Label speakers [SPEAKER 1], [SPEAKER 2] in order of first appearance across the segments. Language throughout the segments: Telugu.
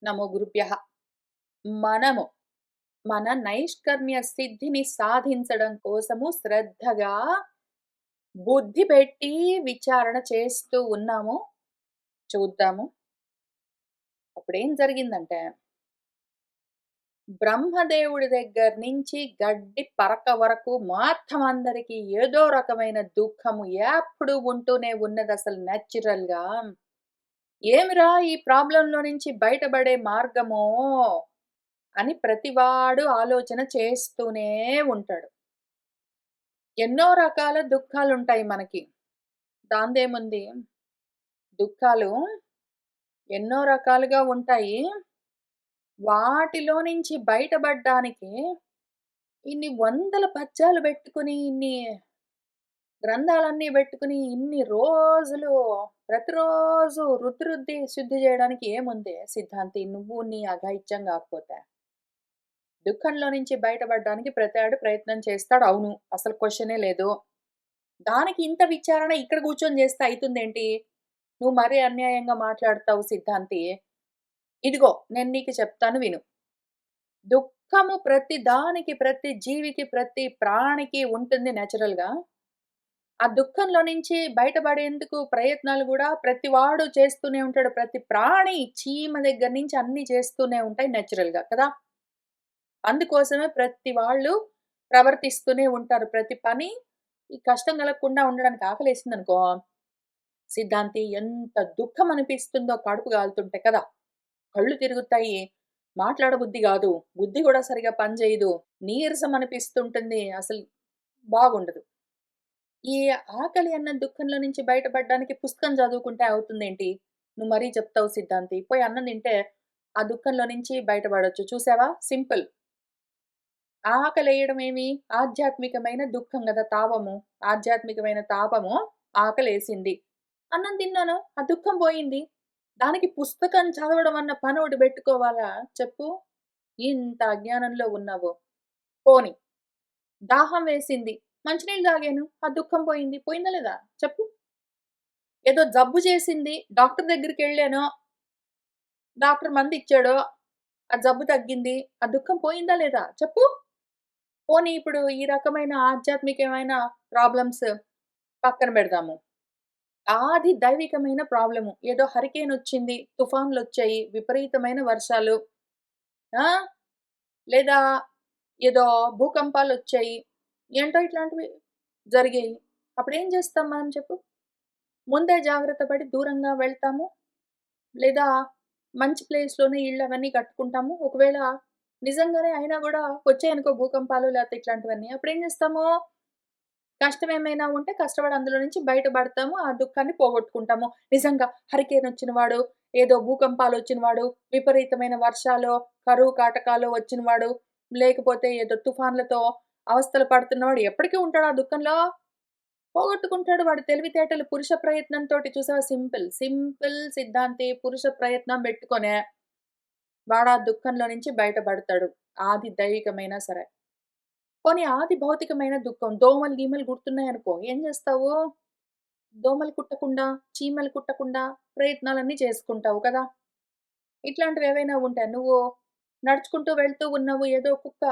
[SPEAKER 1] నమో గురుభ్యః. మనము మన నైష్కర్మ్య సిద్ధిని సాధించడం కోసము శ్రద్ధగా బుద్ధి పెట్టి విచారణ చేస్తూ ఉన్నాము. చూద్దాము. అప్పుడేం జరిగిందంటే, బ్రహ్మదేవుడి దగ్గర నుంచి గడ్డి పరక వరకు మొత్తం అందరికి ఏదో రకమైన దుఃఖము ఎప్పుడు ఉంటూనే ఉన్నదసలు నేచురల్‌గా. ఏమిరా ఈ ప్రాబ్లమ్‌లో నుంచి బయటపడే మార్గమో అని ప్రతివాడు ఆలోచన చేస్తూనే ఉంటాడు. ఎన్నో రకాల దుఃఖాలుంటాయి మనకి. దాందేముంది? దుఃఖాలు ఎన్నో రకాలుగా ఉంటాయి. వాటిలో నుంచి బయటపడ్డానికి ఇన్ని వందల పద్యాలు పెట్టుకొని, ఇన్ని గ్రంథాలన్నీ పెట్టుకొని, ఇన్ని రోజులు ప్రతిరోజు రుద్ది రుద్ది శుద్ధి చేయడానికి ఏముందే సిద్ధాంతి నువ్వు నీ అఘాయిత్యం గాకపోతే. దుఃఖంలో నుంచి బయటపడడానికి ప్రతాడు ప్రయత్నం చేస్తాడు. అవును. అసలు క్వెషనే లేదు. దానికి ఇంత విచారణ ఇక్కడ కూర్చొని చేస్తే అయితుందేంటి? నువ్వు మరీ అన్యాయంగా మాట్లాడతావు సిద్ధాంతి. ఇదిగో నేను నీకు చెప్తాను విను. దుఃఖము ప్రతి దానికి, ప్రతి జీవికి, ప్రతి ప్రాణికి ఉంటుంది నేచురల్‌గా. ఆ దుఃఖంలో నుంచి బయటపడేందుకు ప్రయత్నాలు గూడా ప్రతి వాడు చేస్తూనే ఉంటాడు. ప్రతి ప్రాణి చీమ దగ్గర నుంచి అన్నీ చేస్తూనే ఉంటాయి నేచురల్‌గా కదా! అందుకోసమే ప్రతి వాళ్ళు ప్రవర్తిస్తూనే ఉంటారు. ప్రతి పని ఈ కష్టం కలగకుండా ఉండడానికి ఆకలేసిందనుకో, సిద్ధాంతి ఎంత దుఃఖం అనిపిస్తుందో కడుపు కాలుతుంటే కదా! కళ్ళు తిరుగుతాయి. మాట్లాడబుద్ధి గాదు. బుద్ధి గూడా సరిగ్గా పనిచేయదు. నీరసం అనిపిస్తుంటుంది. అసలు బాగుండదు. ఈ ఆకలి అన్న దుఃఖంలో నుంచి బయటపడడానికి పుస్తకం చదువుకుంటే అవుతుందేంటి? నువ్వు మరీ చెప్తావు సిద్ధాంతి. పోయి అన్నం తింటే ఆ దుఃఖంలో నుంచి బయటపడొచ్చు. చూసావా? సింపుల్. ఆకలేయడం ఏమి? ఆధ్యాత్మికమైన దుఃఖం గదా! తాపము. ఆధ్యాత్మికమైన తాపము ఆకలేసింది. అన్నం తిన్నాను. ఆ దుఃఖం పోయింది. దానికి పుస్తకం చదవడం అన్న పనోటి బెట్టుకోవాలా చెప్పు? ఇంత అజ్ఞానంలో ఉన్నావు. పోనీ దాహం వేసింది. మంచినీళ్ళు తాగాను. ఆ దుఃఖం పోయింది. పోయిందా లేదా? చెప్పు? ఏదో జబ్బు చేసింది. డాక్టర్ దగ్గరికెళ్ళాను. డాక్టర్ మందిచ్చాడు. ఆ జబ్బు తగ్గింది. ఆ దుఃఖం పోయిందా లేదా? చెప్పు? పోనీ ఇప్పుడు ఈ రకమైన ఆధ్యాత్మికమైన ప్రాబ్లమ్స్ పక్కన బెడదాము. ఆది దైవికమైన ప్రాబ్లము. ఏదో హరికేనొచ్చింది, తుఫాన్‌లొచ్చాయి, విపరీతమైన వర్షాలు. ఆ! లేదా ఏదో భూకంపాలొచ్చాయి. ఏంటో ఇట్లాంటివి జరిగాయి. అప్పుడేం జేస్తాం మనం చెప్పు? ముందే జాగ్రత్త పడి దూరంగా వెళ్తాము. లేదా మంచి ప్లేస్‌లోనే ఇళ్ళవన్నీ కట్టుకుంటాము. ఒకవేళ నిజంగానే అయినా గూడా వచ్చాయనుకో భూకంపాలు లేతే ఇట్లాంటివన్నీ. అప్పుడేం జేస్తాము? కష్టమేమైనా ఉంటే కష్టపడి అందులో నుంచి బయటపడతాము. ఆ దుఃఖాన్ని పోగొట్టుకుంటాము. నిజంగా హరికేనొచ్చిన వాడు, ఏదో భూకంపాలొచ్చిన వాడు, విపరీతమైన వర్షాలో, కరువు కాటకాలో వచ్చిన వాడు, లేకపోతే ఏదో తుఫాన్లతో అవస్థలు పడుతున్నవాడు ఎప్పటికి ఉంటాడా ఆ దుఃఖంలో? పోగొట్టుకుంటాడు. వాడి తెలివితేటలు పురుష ప్రయత్నంతోటి చూసావా సింపుల్. సింపుల్ సిద్ధాంతి పురుష ప్రయత్నం బెట్టుకొనే వాడా దుఃఖంలో నుంచి బయటపడతాడు. ఆది దైవికమైనా సరే. పోనీ ఆది భౌతికమైన దుఃఖం దోమలు, గీమలు కుడుతున్నాయనుకో ఏం జేస్తావు? దోమలు కుట్టకుండా, చీమలు కుట్టకుండా ప్రయత్నాలన్నీ చేసుకుంటావు కదా! ఇట్లాంటివేవైనా ఉంటాయి. నువ్వు నడుచుకుంటూ వెళ్తూ ఉన్నావు. ఏదో కుక్క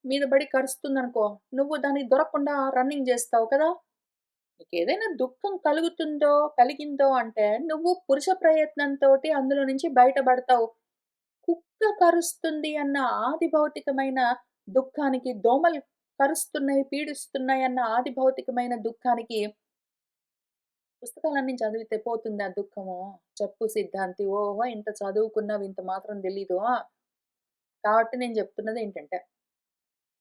[SPEAKER 1] మీద బడి కరుస్తుందనుకో, నువ్వు దానికి దొరకకుండా రన్నింగ్ జేస్తావు కదా! నీకేదైనా దుఃఖం కలుగుతుందో, కలిగిందో అంటే నువ్వు పురుష ప్రయత్నంతోటి అందులో నుంచి బయటపడతావు. కుక్క కరుస్తుంది అన్న ఆది భౌతికమైన దుఃఖానికి, దోమలు కరుస్తున్నాయి, పీడిస్తున్నాయి అన్న ఆది భౌతికమైన దుఃఖానికి పుస్తకాలన్నీ చదివితే పోతుందా దుఃఖము? చెప్పు సిద్ధాంతి. ఓహో! ఇంత చదువుకున్నావు ఇంత మాత్రం తెలీదు. కాబట్టి నేను చెప్తున్నదేంటంటే,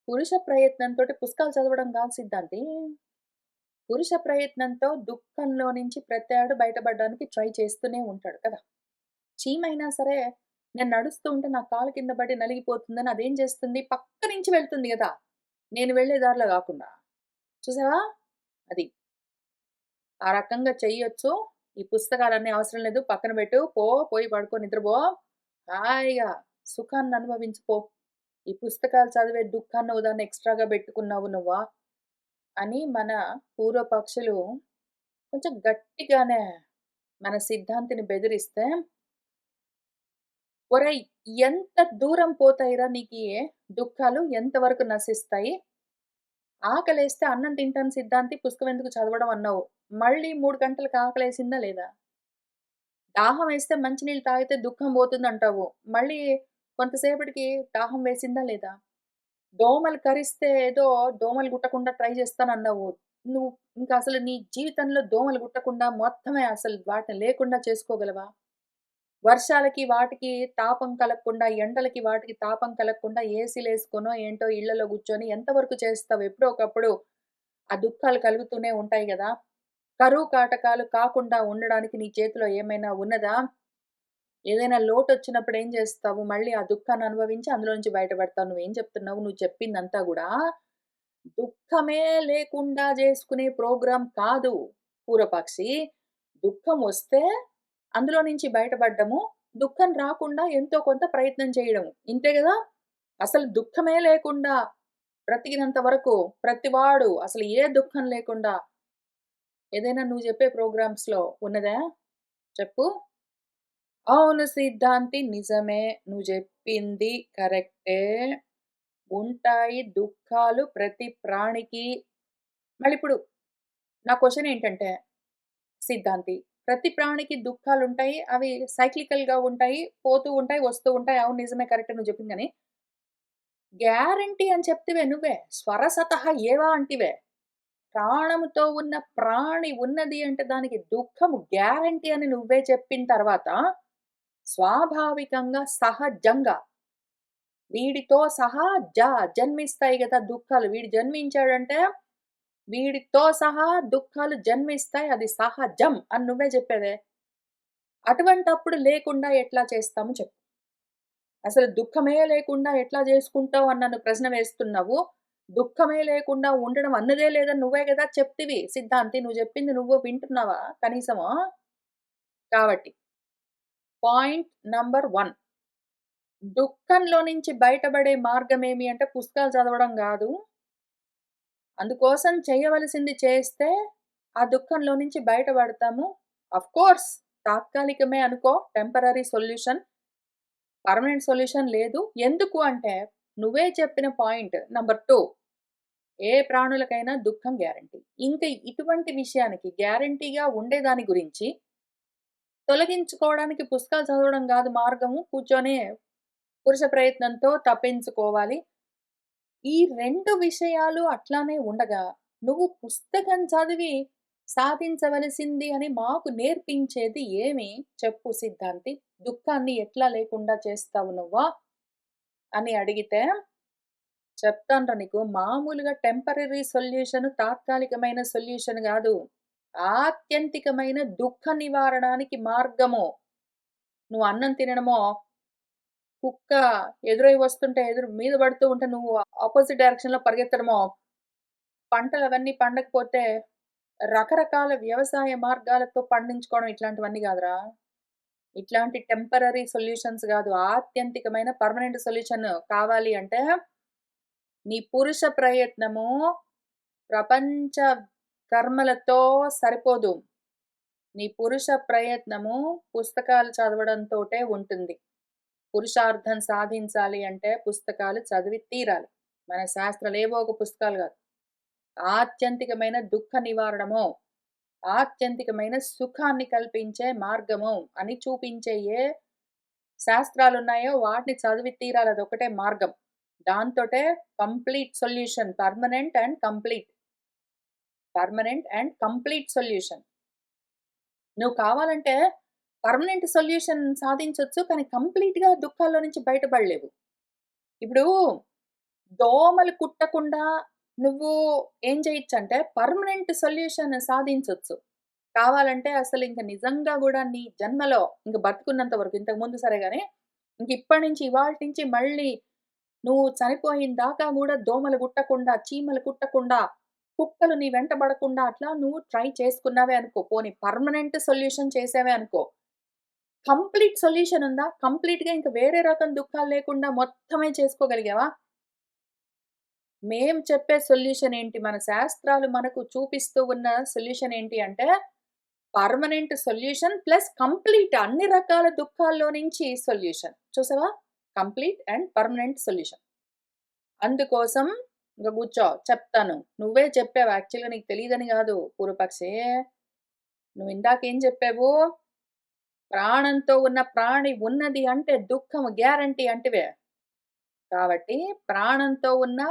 [SPEAKER 1] పురుష ప్రయత్నంతోటి పుస్తకాలు చదవడం కాదు సిద్ధాంతి. పురుష ప్రయత్నంతో దుఃఖంలో నుంచి ప్రతాడు బయటపడడానికి ట్రై చేస్తూనే ఉంటాడు కదా! చీమైనా సరే నేను నడుస్తూ ఉంటే నా కాలు కింద పడి నలిగిపోతుందని అదేం చేస్తుంది? పక్క నుంచి వెళ్తుంది గదా! నేను వెళ్ళే దారిలో గాకుండా. చూసావా? అది. ఆ రకంగా చెయ్యొచ్చు. ఈ పుస్తకాలన్నీ అవసరం లేదు. పక్కన పెట్టు. పోయి పడుకో నిద్రపో. హాయిగా సుఖాన్ని అనుభవించు పో. ఈ పుస్తకాలు చదివే దుఃఖాన్ని ఓ దాన్ని ఎక్స్‌ట్రాగా బెట్టుకున్నావు నువ్వా? అని మన పూర్వపక్షులు కొంచెం గట్టిగానే మన సిద్ధాంతిని బెదిరిస్తే ఒరేయ్! ఎంత దూరం పోతాయిరా నీకీ దుఃఖాలు? ఎంత వరకు నశిస్తాయి? ఆకలేస్తే అన్నం తింటాను సిద్ధాంతి పుస్తకం ఎందుకు చదవడం అన్నావు. మళ్ళీ 3 గంటలకి ఆకలేసిందా లేదా? దాహం వేస్తే మంచినీళ్ళు తాగితే దుఃఖం పోతుందంటావు. మళ్ళీ కొంతసేపటికి దాహం వేసిందా లేదా? దోమలు కరిస్తే ఏదో దోమలు గుట్టకుండా ట్రై చేస్తానన్నావు. నువ్వు ఇంకా అసలు నీ జీవితంలో దోమలు గుట్టకుండా మొత్తమే అసలు వాటిని లేకుండా చేసుకోగలవా? వర్షాలకి వాటికి తాపం కలగకుండా, ఎండలకి వాటికి తాపం కలగకుండా ఏసీలేసుకొనో ఏంటో ఇళ్లలో కూర్చొని ఎంతవరకు చేస్తావు? ఎప్పుడో ఒకప్పుడు ఆ దుఃఖాలు కలుగుతూనే ఉంటాయి గదా! కరువు కాటకాలు కాకుండా ఉండడానికి నీ చేతిలో ఏమైనా ఉన్నదా? ఏదైనా లోటొచ్చినప్పుడు ఏం చేస్తావు? మళ్ళీ ఆ దుఃఖాన్ని అనుభవించి అందులో నుంచి బయటపడతావు. నువ్వేం చెప్తున్నావు? నువ్వు చెప్పిందంతా గూడా దుఃఖమే లేకుండా జేసుకునే ప్రోగ్రామ్ కాదు పూరపక్షి. దుఃఖం వస్తే అందులో నుంచి బయటపడ్డము, దుఃఖం రాకుండా ఎంతో కొంత ప్రయత్నం చేయడము. ఇంతే గదా! అసలు దుఃఖమే లేకుండా బ్రతికినంత వరకు ప్రతివాడు అసలు ఏ దుఃఖం లేకుండా ఏదైనా నువ్వు జెప్పే ప్రోగ్రామ్స్‌లో ఉన్నదా? చెప్పు. అవును సిద్ధాంతి నిజమే. నువ్వు జెప్పింది కరెక్టే. ఉంటాయి దుఃఖాలు ప్రతి ప్రాణికి. మళ్ళిప్పుడు నా క్వెషన్ ఏంటంటే సిద్ధాంతి, ప్రతి ప్రాణికి దుఃఖాలుంటాయి. అవి సైక్లికల్‌గా ఉంటాయి. పోతూ ఉంటాయి, వస్తూ ఉంటాయి. అవును నిజమే కరెక్టే నువ్వు జెప్పింది గాని, గ్యారంటీ అని చెప్తివే నువ్వే. స్వరసతః ఏవ అంటివే. ప్రాణముతో ఉన్న ప్రాణి ఉన్నది అంటే దానికి దుఃఖము గ్యారంటీ అని నువ్వే చెప్పిన తర్వాత, స్వాభావికంగా, సహజంగా వీడితో సహా జన్మిస్తాయి గదా దుఃఖాలు. వీడు జన్మించాడంటే, వీడితో సహా దుఃఖాలు జన్మిస్తాయి. అది సహజం అని నువ్వే చెప్పావే. అటువంటప్పుడు లేకుండా ఎట్లా చేస్తాము చెప్పు? అసలు దుఃఖమే లేకుండా ఎట్లా జేసుకుంటావు అని నన్ను ప్రశ్న వేస్తున్నావు. దుఃఖమే లేకుండా ఉండడం అన్నదే లేదని నువ్వే గదా చెప్తివి సిద్ధాంతి. నువ్వు జెప్పింది నువ్వు వింటున్నావా కనీసము? కాబట్టి పాయింట్ నంబర్ 1 దుఃఖంలో నుంచి బయటపడే మార్గమేమి అంటే పుస్తకాలు చదవడం గాదు. అందుకోసం చేయవలసింది చేస్తే ఆ దుఃఖంలో నుంచి బయటపడతాము. ఆఫ్‌కోర్స్ తాత్కాలికమే అనుకో టెంపరరీ సొల్యూషన్. పర్మనెంట్ సొల్యూషన్ లేదు. ఎందుకు అంటే నువ్వే చెప్పిన పాయింట్ నంబర్ 2 ఏ ప్రాణులకైనా దుఃఖం గ్యారంటీ. ఇంక ఇటువంటి విషయానికి గ్యారంటీగా ఉండేదాని గురించి తొలగించుకోవడానికి పుస్తకాలు చదవడం గాదు మార్గము. కూర్చొని పురుష ప్రయత్నంతో తప్పించుకోవాలి. ఈ 2 విషయాలు అట్లానే ఉండగా, నువ్వు పుస్తకం చదివి సాధించవలసింది అని మాకు నేర్పించేది ఏమి చెప్పు సిద్ధాంతి? దుఃఖాన్ని ఎట్లా లేకుండా చేస్తావు నువ్వు? అని అడిగితే, చెప్తానురా నీకు మామూలుగా టెంపరరీ సొల్యూషన్ తాత్కాలికమైన సొల్యూషన్ గాదు. ఆత్యంతికమైన దుఃఖ నివారణానికి మార్గము. నువ్వు అన్నం తినడమో, కుక్క ఎదురై వస్తుంటే ఎదురు మీద పడుతూ ఉంటే నువ్వు అపోజిట్ డైరెక్షన్‌లో పరిగెత్తడమో, పంటలవన్నీ పండకపోతే రకరకాల వ్యవసాయ మార్గాలతో పండించుకోవడం ఇట్లాంటివన్నీ గాదురా. ఇట్లాంటి టెంపరరీ సొల్యూషన్స్ గాదు. ఆత్యంతికమైన పర్మనెంట్ సొల్యూషన్ కావాలి అంటే, నీ పురుష ప్రయత్నము ప్రపంచ కర్మలతో సరిపోదు. నీ పురుష ప్రయత్నము పుస్తకాలు చదవడంతోటే ఉంటుంది. పురుషార్థం సాధించాలి అంటే పుస్తకాలు చదివి తీరాలి. మన శాస్త్రాలు ఏవో ఒక పుస్తకాలు గాదు. ఆత్యంతికమైన దుఃఖ నివారణము, ఆత్యంతికమైన సుఖాన్ని కల్పించే మార్గము అని చూపించే ఏ శాస్త్రాలున్నాయో వాటిని చదివి తీరాలి. అదొక్కటే మార్గం. దాంతోటే complete solution permanent and complete solution. నువ్వు కావాలంటే పర్మనెంట్ సొల్యూషన్ సాధించొచ్చు. కానీ కంప్లీట్‌గా దుఃఖాల్లో నుంచి బయటపడలేవు. ఇప్పుడు దోమలు కుట్టకుండా నువ్వు ఏం చేయొచ్చంటే పర్మనెంట్ సొల్యూషన్ సాధించొచ్చు. కావాలంటే అసలింక నిజంగా గూడా నీ జన్మలో ఇంక బతికున్నంత వరకు ఇంతకుముందు సరే గాని, ఇంక ఇప్పటి నుంచి ఇవాల్టి నుంచి మళ్ళీ నువ్వు చనిపోయిన దాకా గూడా దోమలు గుట్టకుండా, చీమలు కుట్టకుండా, కుక్కలు నీ వెంట పడకుండా అట్లా నువ్వు ట్రై చేసుకున్నావే అనుకో. పోనీ పర్మనెంట్ సొల్యూషన్ చేసావే అనుకో. కంప్లీట్ సొల్యూషన్ ఉందా? కంప్లీట్‌గా ఇంక వేరే రకం దుఃఖాలు లేకుండా మొత్తమే చేసుకోగలిగావా? మేం చెప్పే సొల్యూషన్ ఏంటి? మన శాస్త్రాలు మనకు చూపిస్తూ ఉన్న సొల్యూషన్ ఏంటి అంటే, పర్మనెంట్ సొల్యూషన్ ప్లస్ కంప్లీట్ అన్ని రకాల దుఃఖాల్లో నుంచి సొల్యూషన్. చూసావా? Complete and permanent solution. అందుకోసం ఇంక కూర్చో చెప్తాను. నువ్వే చెప్పావు యాక్చువల్‌గా నీకు తెలీదని గాదు పూర్వపక్షి. నువ్వు ఇందాకేం చెప్పావు? ప్రాణంతో ఉన్న ప్రాణి ఉన్నది అంటే దుఃఖము గ్యారంటీ అంటివే. కాబట్టి ప్రాణంతో ఉన్న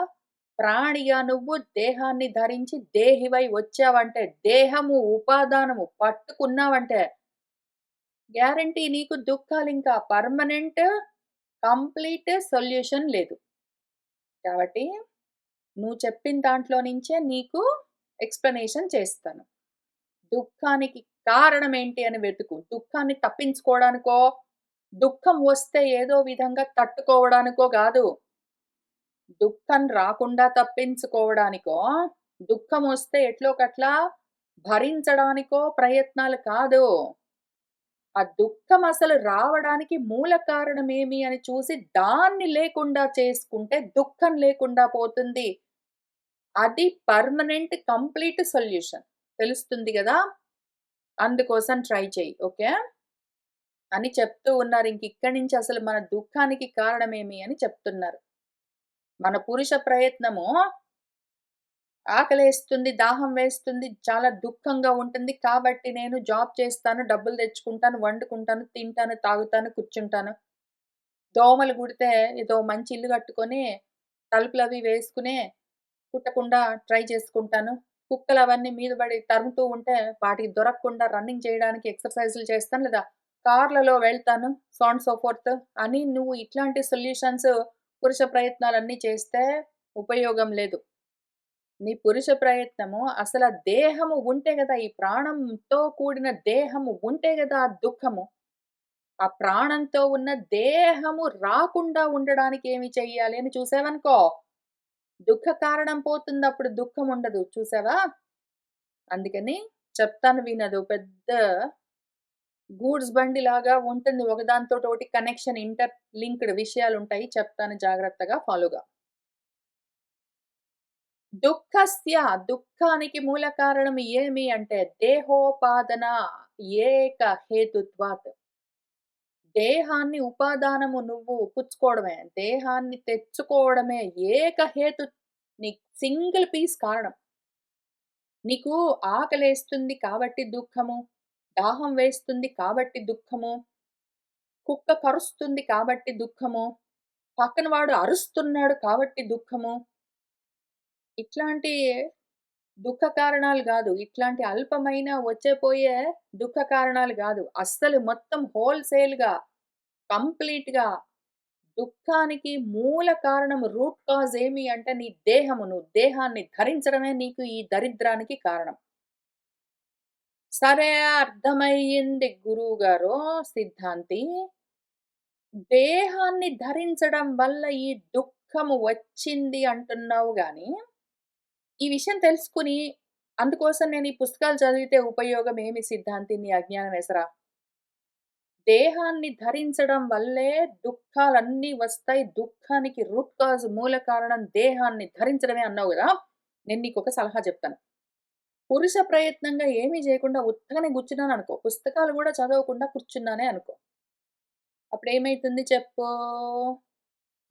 [SPEAKER 1] ప్రాణిగా నువ్వు దేహాన్ని ధరించి దేహివై వచ్చావంటే, దేహము ఉపాదానము పట్టుకున్నావంటే, గ్యారంటీ నీకు దుఃఖాలింకా పర్మనెంట్, కంప్లీట్ సొల్యూషన్ లేదు. కాబట్టి నువ్వు చెప్పిన దాంట్లో నుంచే నీకు ఎక్స్‌ప్లనేషన్ చేస్తాను. దుఃఖానికి కారణం ఏంటి అని వెతుకు. దుఃఖాన్ని తప్పించుకోవడానికో, దుఃఖం వస్తే ఏదో విధంగా తట్టుకోవడానికో గాదు. దుఃఖం రాకుండా తప్పించుకోవడానికో, దుఃఖమొస్తే ఎట్లోకట్లా భరించడానికో ప్రయత్నాలు కాదు. ఆ దుఃఖం అసలు రావడానికి మూల కారణమేమి అని చూసి దాన్ని లేకుండా చేసుకుంటే దుఃఖం లేకుండా పోతుంది. అది పర్మనెంట్ కంప్లీట్ సొల్యూషన్. తెలుస్తుంది గదా! అందుకోసం ట్రై చెయ్యి. ఓకే. అని చెప్తూ ఉన్నారు. ఇంకిక్కడి నుంచి అసలు మన దుఃఖానికి కారణమేమి అని చెప్తున్నారు. మన పురుష ప్రయత్నము ఆకలేస్తుంది, దాహం వేస్తుంది, చాలా దుఃఖంగా ఉంటుంది. కాబట్టి నేను జాబ్ చేస్తాను, డబ్బులు తెచ్చుకుంటాను, వండుకుంటాను, తింటాను, తాగుతాను, కూర్చుంటాను. దోమలు కుడితే ఏదో మంచి ఇల్లు కట్టుకొని, తలుపులవి వేసుకుని, కుట్టకుండా ట్రై చేసుకుంటాను. కుక్కలవన్నీ మీద పడి తరుముతూ ఉంటే, వాటికి దొరకకుండా రన్నింగ్ చేయడానికి ఎక్సర్‌సైజులు చేస్తాను. లేదా కార్‌లలో వెళ్తాను. సో ఆన్ సో ఫోర్త్ అని నువ్వు ఇట్లాంటి సొల్యూషన్స్ పురుష ప్రయత్నాలన్నీ చేస్తే ఉపయోగం లేదు. నీ పురుష ప్రయత్నము అసల దేహము ఉంటే గదా! ఈ ప్రాణంతో కూడిన దేహము ఉంటే గదా! ఆ దుఃఖము. ఆ ప్రాణంతో ఉన్న దేహము రాకుండా ఉండడానికి ఏమి చెయ్యాలి అని చూసావనుకో, దుఃఖ కారణం పోతుందప్పుడు దుఃఖం ఉండదు. చూసావా? అందుకని చెప్తాను వినదు. పెద్ద గూడ్స్ బండిలాగా ఉంటుంది. ఒకదానితోటి కనెక్షన్ ఇంటర్ లింక్డ్ విషయాలుంటాయి. చెప్తాను జాగ్రత్తగా ఫాలోగా. దుఃఖస్య దుఃఖానికి మూల కారణం ఏమి అంటే దేహోపాదన ఏక హేతుత్వాత్. దేహాన్ని ఉపాదానము నువ్వు పుచ్చుకోవడమే. దేహాన్ని తెచ్చుకోవడమే ఏక హేతు నీకు సింగిల్ పీస్ కారణం. నీకు ఆకలేస్తుంది కాబట్టి దుఃఖము, దాహం వేస్తుంది కాబట్టి దుఃఖము, కుక్క కరుస్తుంది కాబట్టి దుఃఖము, పక్కన వాడు అరుస్తున్నాడు కాబట్టి దుఃఖము. ఇట్లాంటి దుఃఖ కారణాలు గాదు. ఇట్లాంటి అల్పమైన వచ్చే పోయే దుఃఖ కారణాలు గాదు. అస్సలు మొత్తం హోల్‌సేల్‌గా, కంప్లీట్‌గా దుఃఖానికి మూల కారణం రూట్ కాజ్ ఏమి అంటే నీ దేహము. నువ్వు దేహాన్ని ధరించడమే నీకు ఈ దరిద్రానికి కారణం. సరే అర్థమయ్యింది గురువుగారు సిద్ధాంతి. దేహాన్ని ధరించడం వల్ల ఈ దుఃఖము వచ్చింది అంటున్నావు గానీ ఈ విషయం తెలుసుకొని, అందుకోసం నేను ఈ పుస్తకాలు చదివితే ఉపయోగం ఏమి సిద్ధాంతి నీ అజ్ఞానం ఎసరా? దేహాన్ని ధరించడం వల్లే దుఃఖాలన్నీ వస్తాయి. దుఃఖానికి రూట్ కాజ్ మూల కారణం దేహాన్ని ధరించడమే అన్నావు గదా! నేను నీకొక సలహా చెప్తాను. పురుష ప్రయత్నంగా ఏమీ జేయకుండా ఉత్తగనే కూర్చున్నాననుకో, పుస్తకాలు గూడా చదవకుండా కూర్చున్నానే అనుకో. అప్పుడేమైతుంది చెప్పు?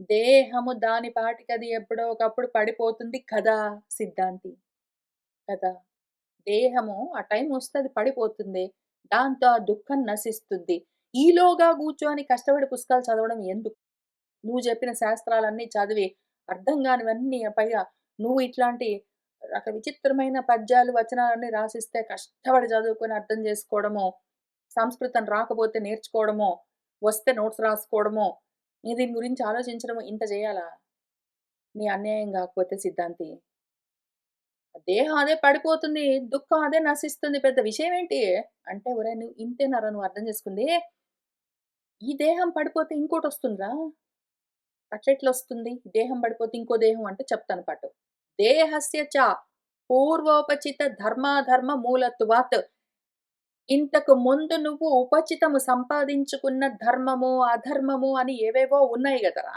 [SPEAKER 1] దేహము దాని పాటికది ఎప్పుడో ఒకప్పుడు పడిపోతుంది కదా! సిద్ధాంతి. కదా! దేహము ఆ టైమొస్తది పడిపోతుంది. దాంతో ఆ దుఃఖం నశిస్తుంది. ఈలోగా గూర్చొని కష్టపడి పుస్తకాలు చదవడం ఎందుకు? నువ్వు జెప్పిన శాస్త్రాలన్నీ చదివి, అర్థం గానివన్నీ పైగా నువ్వు ఇట్లాంటి విచిత్రమైన పద్యాలు, వచనాలన్నీ రాసిస్తే కష్టపడి చదువుకొని అర్థం జేసుకోవడమో, సంస్కృతం రాకపోతే నేర్చుకోవడమో, వస్తే నోట్స్ రాసుకోవడమో, దీని గురించి ఆలోచించడమో ఇంత జేయాలా? నీ అన్యాయం గాకపోతే సిద్ధాంతి. దేహం అదే పడిపోతుంది. దుఃఖం అదే నశిస్తుంది. పెద్ద విషయమేంటి? అంటే ఒరేయ్! నువ్వు ఇంతేనారా నువ్వు అర్థం చేసుకుంది? ఈ దేహం పడిపోతే ఇంకోటొస్తుందిరా. అట్లెట్లొస్తుంది? దేహం పడిపోతే ఇంకో దేహం అంటే చెప్తాను పట్టు. దేహస్య చ పూర్వోపచిత ధర్మాధర్మ మూలత్వాత్. ఇంతకు ముందు నువ్వు ఉపచితము సంపాదించుకున్న ధర్మము, అధర్మము అని ఏవేవో ఉన్నాయి గదరా!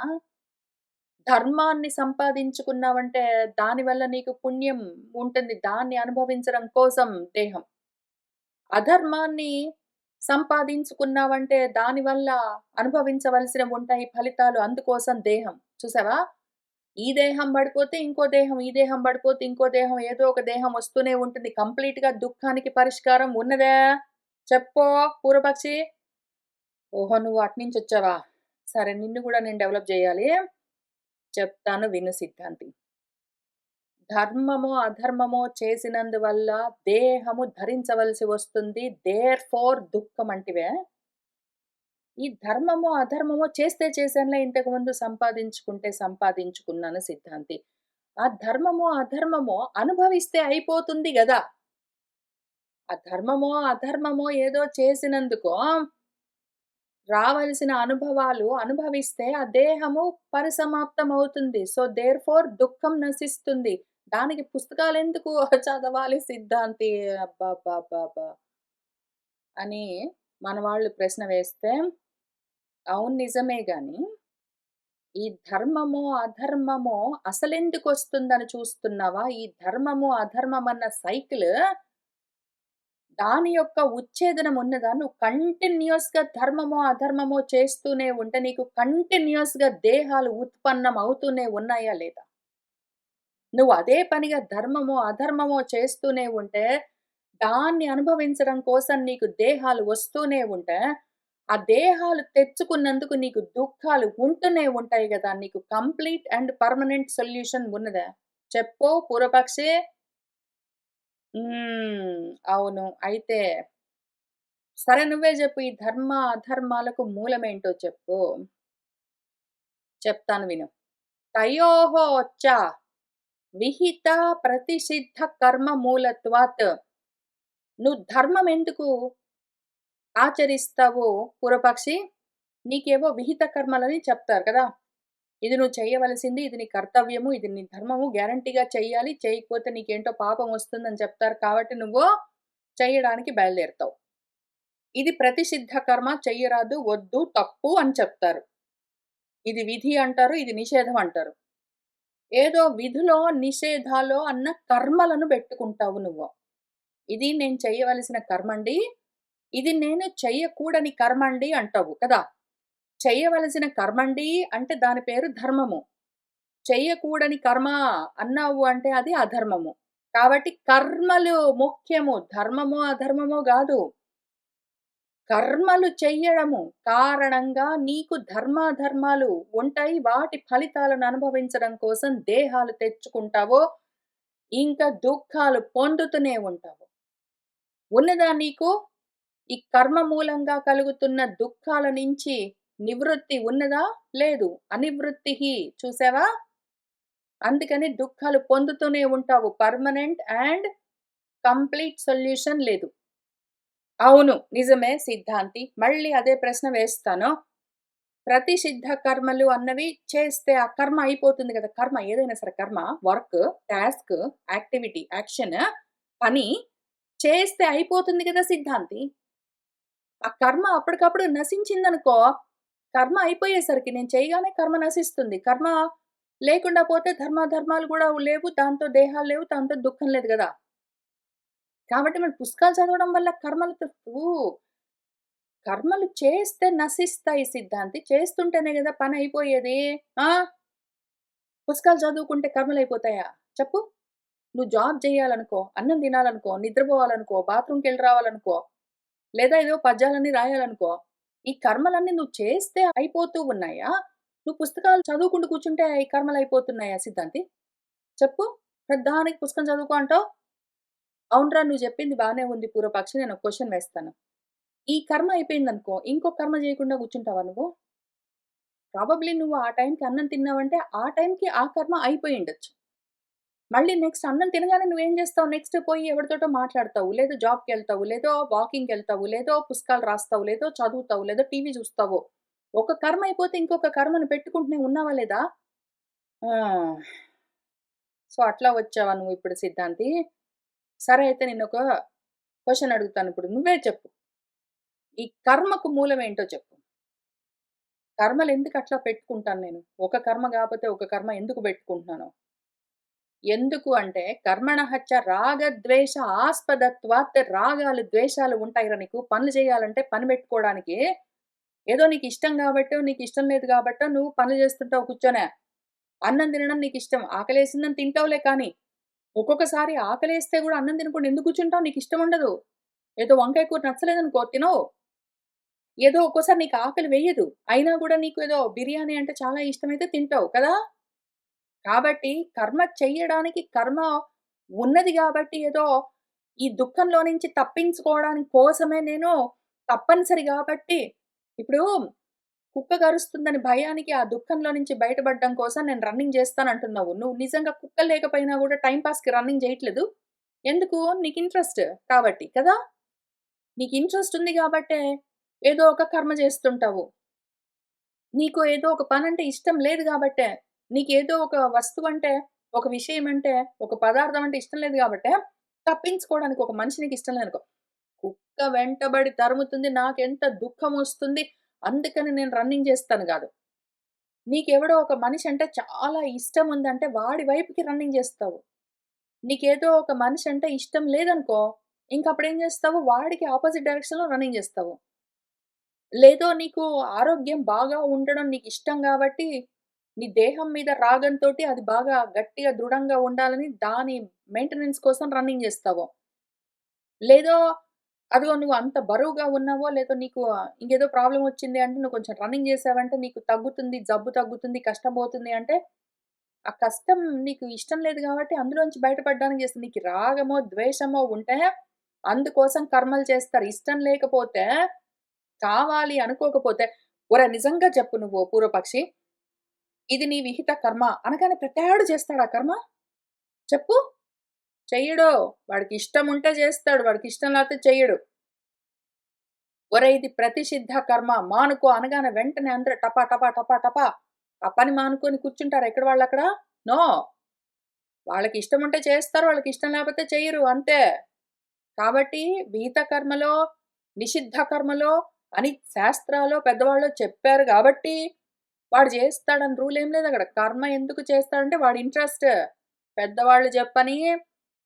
[SPEAKER 1] ధర్మాన్ని సంపాదించుకున్నావంటే దానివల్ల నీకు పుణ్యం ఉంటుంది. దాన్ని అనుభవించడం కోసం దేహం. అధర్మాన్ని సంపాదించుకున్నావంటే దానివల్ల అనుభవించవలసినవుంటాయి ఫలితాలు. అందుకోసం దేహం. చూసావా? ఈ దేహం పడిపోతే ఇంకో దేహం, ఈ దేహం పడిపోతే ఇంకో దేహం, ఏదో ఒక దేహం వస్తూనే ఉంటుంది. కంప్లీట్‌గా దుఃఖానికి పరిష్కారం ఉన్నదా? చెప్పు పూర్వపక్షి. ఓహో! నువ్వు అటునుంచొచ్చావా? సరే నిన్ను గూడా నేను డెవలప్ జేయాలి. చెప్తాను విను సిద్ధాంతి. ధర్మమో, అధర్మమో చేసినందువల్ల దేహము ధరించవలసి వస్తుంది. దేర్‌ఫోర్ దుఃఖమంటివే. ఈ ధర్మమో, అధర్మమో చేస్తే చేశానులే ఇంతకుముందు సంపాదించుకుంటే సంపాదించుకున్నాను సిద్ధాంతి. ఆ ధర్మమో, అధర్మమో అనుభవిస్తే అయిపోతుంది గదా! ఆ ధర్మమో, అధర్మమో ఏదో చేసినందుకో రావలసిన అనుభవాలు అనుభవిస్తే ఆ దేహము పరిసమాప్తమవుతుంది. సో, దేర్‌ఫోర్ దుఃఖం నశిస్తుంది. దానికి పుస్తకాలెందుకు చదవాలి సిద్ధాంతి అబ్బబ్బబ్బబ్బా! అని మనవాళ్ళు ప్రశ్న వేస్తే, అవును నిజమే గాని, ఈ ధర్మమో, అధర్మమో అసలెందుకొస్తుందని చూస్తున్నావా? ఈ ధర్మము, అధర్మమన్న సైకిల్ దాని యొక్క ఉచ్ఛేదనం ఉన్నదా? నువ్వు కంటిన్యూయస్‌గా ధర్మమో, అధర్మమో చేస్తూనే ఉంటే నీకు కంటిన్యూయస్‌గా దేహాలు ఉత్పన్నం అవుతూనే ఉన్నాయా లేదా? నువ్వు అదే పనిగా ధర్మమో, అధర్మమో చేస్తూనే ఉంటే, దాన్ని అనుభవించడం కోసం నీకు దేహాలు వస్తూనే ఉంటే, ఆ దేహాలు తెచ్చుకున్నందుకు నీకు దుఃఖాలు ఉంటూనే ఉంటాయి గదా! నీకు కంప్లీట్ అండ్ పర్మనెంట్ సొల్యూషన్ ఉన్నదా? చెప్పు పూర్వపక్షి. అవును. అయితే సరే నువ్వే జెప్పు. ఈ ధర్మ, అధర్మాలకు మూలమేంటో చెప్పు. చెప్తాను విను. తయోః చ విహిత ప్రతిషిద్ధ కర్మ మూలత్వాత్. నువ్వు ధర్మం ఎందుకు ఆచరిస్తావో పూర్వపక్షి, నీకేవో విహిత కర్మలని చెప్తారు కదా! ఇది నువ్వు చేయవలసింది, ఇది నీ కర్తవ్యము, ఇది నీ ధర్మము, గ్యారంటీగా చెయ్యాలి. చేయకపోతే నీకేంటో పాపం వస్తుందని చెప్తారు. కాబట్టి నువ్వు చెయ్యడానికి బయలుదేరుతావు. ఇది ప్రతిషిద్ధ కర్మ చెయ్యరాదు, వద్దు, తప్పు అని చెప్తారు. ఇది విధి అంటారు. ఇది నిషేధం అంటారు. ఏదో విధిలో, నిషేధాలో అన్న కర్మలను బెట్టుకుంటావు నువ్వు. ఇది నేను చెయ్యవలసిన కర్మండి. ఇది నేను చెయ్యకూడని కర్మండి అంటావు కదా! చెయ్యవలసిన కర్మండి అంటే దాని పేరు ధర్మము. చెయ్యకూడని కర్మ అన్నావు అంటే అది అధర్మము. కాబట్టి కర్మలు ముఖ్యము. ధర్మమో, అధర్మమో గాదు. కర్మలు చెయ్యడము కారణంగా నీకు ధర్మాధర్మాలు ఉంటాయి. వాటి ఫలితాలను అనుభవించడం కోసం దేహాలు తెచ్చుకుంటావో, ఇంకా దుఃఖాలు పొందుతూనే ఉంటావు. ఉన్నదా నీకు? ఈ కర్మ మూలంగా కలుగుతున్న దుఃఖాల నుంచి నివృత్తి ఉన్నదా? లేదు. అనివృత్తిః చూసావా? అందుకని దుఃఖాలు పొందుతూనే ఉంటావు. పర్మనెంట్ అండ్ కంప్లీట్ సొల్యూషన్ లేదు. అవును. నిజమే సిద్ధాంతి. మళ్ళీ అదే ప్రశ్న వేస్తాను. ప్రతిషిద్ధ కర్మలు అన్నవి చేస్తే ఆ కర్మ అయిపోతుంది గదా! కర్మ ఏదైనా సరే కర్మ, వర్క్, టాస్క్, యాక్టివిటీ, యాక్షన్, పని చేస్తే అయిపోతుంది గదా సిద్ధాంతి. ఆ కర్మ అప్పటికప్పుడు నశించిందనుకో, కర్మ అయిపోయేసరికి నేను చేయగానే కర్మ నశిస్తుంది. కర్మ లేకుండా పోతే ధర్మాధర్మాలు గూడా లేవు. దాంతో దేహాలు లేవు. దాంతో దుఃఖం లేదు గదా! కాబట్టి మనం పుస్తకాలు చదవడం వల్ల కర్మలు చేస్తే నశిస్తాయి సిద్ధాంతి. చేస్తుంటేనే గదా పనయిపోయేది. ఆ! పుస్తకాలు చదువుకుంటే కర్మలయిపోతాయా? చెప్పు. నువ్వు జాబ్ జేయాలనుకో, అన్నం తినాలనుకో, నిద్రపోవాలనుకో, బాత్రూమ్‌కెళ్ళి రావాలనుకో, లేదా ఏదో పద్యాలన్నీ రాయాలనుకో, ఈ కర్మలన్నీ నువ్వు చేస్తే అయిపోతూ ఉన్నాయా? నువ్వు పుస్తకాలు చదువుకుంటూ కూర్చుంటే ఈ కర్మలయిపోతున్నాయా సిద్ధాంతి? చెప్పు. ప్రతిదానికి పుస్తకం చదువుకో అంటావు. అవునురా నువ్వు చెప్పింది బానే ఉంది పూర్వపక్షి. నేనొక క్వెషన్ వేస్తాను. ఈ కర్మ అయిపోయిందనుకో, ఇంకో కర్మ జేయకుండా కూర్చుంటావా నువ్వు? ప్రాబబ్లీ నువ్వు ఆ టైంకి అన్నం తిన్నావంటే, ఆ టైంకి ఆ కర్మ అయిపోయుండొచ్చు. మళ్ళీ నెక్స్ట్ అన్నం తినగానే నువ్వేం జేస్తావు? నెక్స్ట్ పోయి ఎవరితోటో మాట్లాడతావు, లేదో జాబ్‌కెళ్తావు, లేదో వాకింగ్‌కెళ్తావు, లేదో పుస్తకాలు రాస్తావు, లేదో చదువుతావు, లేదో టీవీ జూస్తావు. ఒక కర్మ అయిపోతే ఇంకొక కర్మను పెట్టుకుంటూనే ఉన్నావా లేదా? ఆ! సో, అట్లా వచ్చావా నువ్విప్పుడు సిద్ధాంతి? సరే అయితే నిన్నొక క్వెషన్ అడుగుతానిప్పుడు. నువ్వే చెప్పు. ఈ కర్మకు మూలమేంటో చెప్పు. కర్మలెందుకు అట్లా పెట్టుకుంటాను నేను? ఒక కర్మ గాపోతే ఒక కర్మ ఎందుకు బెట్టుకుంటున్నాను? ఎందుకు అంటే కర్మణఃచ రాగద్వేష ఆస్పదత్వాత్ రాగాలు, ద్వేషాలు ఉంటాయిరా నీకు. పనులు చేయాలంటే పని పెట్టుకోవడానికి. ఏదో నీకిష్టం గాబట్టో, నీకిష్టం లేదు గాబట్టో నువ్వు పనులు చేస్తుంటావు కూర్చొనే. అన్నం తినడం నీకిష్టం. ఆకలేసిందని తింటావులే కానీ, ఒక్కొక్కసారి ఆకలేస్తే గూడా అన్నం తినకుండా ఎందుకు కూర్చుంటావు? నీకిష్టం ఉండదు. ఏదో వంకాయ కూర నచ్చలేదనుకో తినవు. ఏదో ఒక్కోసారి నీకు ఆకలి వెయ్యదు. అయినా గూడా నీకు ఏదో బిర్యానీ అంటే చాలా ఇష్టమైతే తింటావు కదా! కాబట్టి కర్మ చెయ్యడానికి కర్మ ఉన్నది గాబట్టి ఏదో ఈ దుఃఖంలో నుంచి తప్పించుకోవడానికి కోసమే నేను తప్పనిసరి గాబట్టి ఇప్పుడు కుక్క కరుస్తుందని భయానికి ఆ దుఃఖంలో నుంచి బయటపడడం కోసం నేను రన్నింగ్ జేస్తానంటున్నావు. నువ్వు నిజంగా కుక్క లేకపోయినా గూడా టైమ్ పాస్‌కి రన్నింగ్ జేయట్లేదు. ఎందుకు? నీకు ఇంట్రెస్ట్ కాబట్టి కదా! నీకు ఇంట్రెస్ట్ ఉంది గాబట్టే ఏదో ఒక కర్మ జేస్తుంటావు. నీకు ఏదో ఒక పనంటే ఇష్టం లేదు గాబట్టే, నీకేదో ఒక వస్తువంటే, ఒక విషయమంటే, ఒక పదార్థం అంటే ఇష్టం లేదు గాబట్టే, తప్పించుకోవడానికి ఒక మనిషి నీకిష్టం లేదనుకో, కుక్క వెంటబడి తరుముతుంది, నాకెంత దుఃఖమొస్తుంది, అందుకని నేను రన్నింగ్ చేస్తాను గాదు. నీకెవడో ఒక మనిషంటే చాలా ఇష్టముందంటే, వాడి వైపుకి రన్నింగ్ జేస్తావు. నీకేదో ఒక మనిషంటే ఇష్టం లేదనుకో, ఇంకప్పుడేం జేస్తావు, వాడికి అపోజిట్ డైరెక్షన్‌లో రన్నింగ్ జేస్తావు. లేదో నీకు ఆరోగ్యం బాగా ఉండడం నీకిష్టం గాబట్టి, నీ దేహం మీద రాగంతోటి అది బాగా గట్టిగా దృఢంగా ఉండాలని దాని మెయింటెనెన్స్ కోసం రన్నింగ్ జేస్తావు. లేదో అదిగో నువ్వు అంత బరువుగా ఉన్నావో, లేదో నీకు ఇంకేదో ప్రాబ్లమ్ వచ్చింది అంటే నువ్వు కొంచెం రన్నింగ్ జేసావంటే నీకు తగ్గుతుంది, జబ్బు తగ్గుతుంది, కష్టం పోతుంది అంటే, ఆ కష్టం నీకు ఇష్టం లేదు గాబట్టి అందులోంచి బయటపడడానికి జేస్తుంది. నీకు రాగమో, ద్వేషమో ఉంటే అందుకోసం కర్మలు చేస్తారు. ఇష్టం లేకపోతే కావాలి అనుకోకపోతే ఒరేయ్! నిజంగా చెప్పు నువ్వు పూర్వపక్షి. ఇది నీ విహిత కర్మ అనగానే ప్రతివాడు చేస్తాడా కర్మ? చెప్పు. చెయ్యడు. వాడికిష్టం ఉంటే చేస్తాడు. వాడికిష్టం లేకపోతే చెయ్యడు. ఒరేయ్! ఇది ప్రతిషిద్ధ కర్మ మానుకో అనగానే వెంటనే అందరూ టపా టపా టపా టపా ఆ పని మానుకొని కూర్చుంటారా ఎక్కడ వాళ్ళక్కడ? నో. వాళ్ళకిష్టం ఉంటే చేస్తారు. వాళ్ళకిష్టం లేకపోతే చెయ్యరు అంతే. కాబట్టి విహిత కర్మలో, నిషిద్ధ కర్మలో అని శాస్త్రాలో పెద్దవాళ్ళు చెప్పారు గాబట్టి, వాడు జేస్తాడని రూల్ ఏం లేదక్కడ. కర్మ ఎందుకు చేస్తాడంటే వాడి ఇంట్రెస్ట్. పెద్దవాళ్ళు జెప్పని,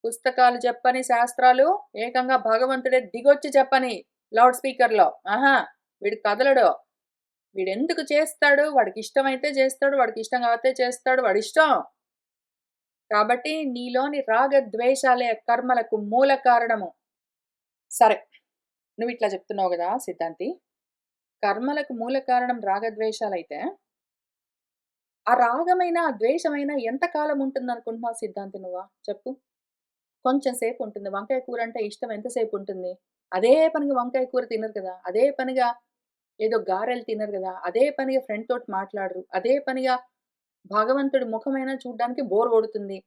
[SPEAKER 1] పుస్తకాలు జెప్పని, శాస్త్రాలు ఏకంగా భగవంతుడే దిగొచ్చి చెప్పని లౌడ్ స్పీకర్‌లో. ఆహా! వీడు కదలడు. వీడెందుకు చేస్తాడు? వాడికిష్టమైతే జేస్తాడు. వాడికిష్టం కాకపోతే చేస్తాడు. వాడిష్టం. కాబట్టి నీలోని రాగ ద్వేషాలే కర్మలకు మూల కారణము. సరే. నువ్విట్లా చెప్తున్నావు గదా సిద్ధాంతి. కర్మలకు మూల కారణం రాగద్వేషాలైతే, ఆ రాగమైన, ఆ ద్వేషమైన ఎంత కాలం ఉంటుందనుకుంటున్నావు సిద్ధాంతి నువ్వు? చెప్పు. కొంచెం సేపుంటుంది. వంకాయ కూరంటే ఇష్టం ఎంతసేపుంటుంది? అదే పనిగా వంకాయ కూర తినరు కదా! అదే పనిగా ఏదో గారెలు తినరు గదా! అదే పనిగా ఫ్రెండ్ తోటి మాట్లాడరు. అదే పనిగా భగవంతుడి ముఖమైనా చూడ్డానికి బోర్ కొడుతుంది.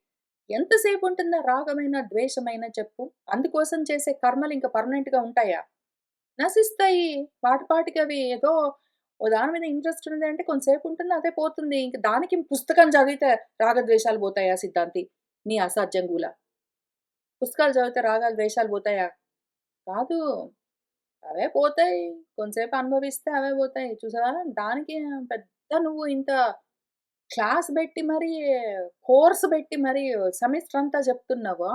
[SPEAKER 1] ఎంతసేపుంటుందా రాగమైన, ద్వేషమైన చెప్పు? అందుకోసం చేసే కర్మలింక పర్మనెంట్‌గా ఉంటాయా? నశిస్తాయి. పాటికవి ఏదో ఓ దాని మీద ఇంట్రెస్ట్ ఉంది అంటే కొంతసేపుంటుంది. అదే పోతుంది. ఇంక దానికి పుస్తకం చదివితే రాగద్వేషాలు పోతాయా సిద్ధాంతి? నీ అసాధ్యం గూల. పుస్తకాలు చదివితే రాగాలు, ద్వేషాలు పోతాయా? కాదు. అవే పోతాయి. కొంతసేపు అనుభవిస్తే అవే పోతాయి. చూసావా? దానికి పెద్ద నువ్వు ఇంత క్లాస్ బెట్టి మరీ, కోర్స్ బెట్టి మరీ సెమిస్టర్ అంతా చెప్తున్నావా?